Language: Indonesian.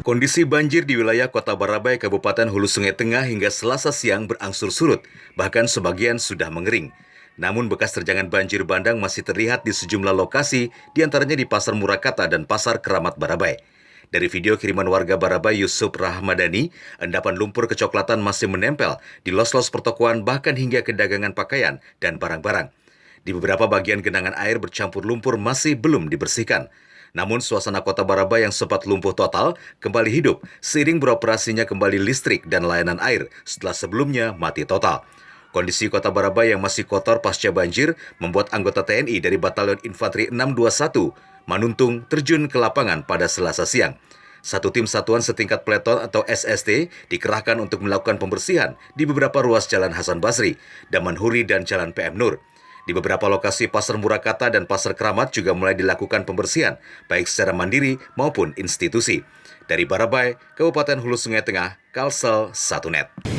Kondisi banjir di wilayah Kota Barabai, Kabupaten Hulu Sungai Tengah hingga Selasa siang berangsur surut, bahkan sebagian sudah mengering. Namun bekas terjangan banjir bandang masih terlihat di sejumlah lokasi, diantaranya di Pasar Murakata dan Pasar Keramat Barabai. Dari video kiriman warga Barabai Yusuf Rahmadani, endapan lumpur kecoklatan masih menempel di los-los pertokoan bahkan hingga ke dagangan pakaian dan barang-barang. Di beberapa bagian genangan air bercampur lumpur masih belum dibersihkan. Namun suasana kota Barabai yang sempat lumpuh total kembali hidup seiring beroperasinya kembali listrik dan layanan air setelah sebelumnya mati total. Kondisi kota Barabai yang masih kotor pasca banjir membuat anggota TNI dari Batalion Infanteri 621 Manuntung terjun ke lapangan pada Selasa siang. Satu tim satuan setingkat peleton atau SST dikerahkan untuk melakukan pembersihan di beberapa ruas Jalan Hasan Basri, Damanhuri, dan Jalan PM Nur. Di beberapa lokasi Pasar Murakata dan Pasar Keramat juga mulai dilakukan pembersihan, baik secara mandiri maupun institusi. Dari Barabai, Kabupaten Hulu Sungai Tengah, Kalsel 1net.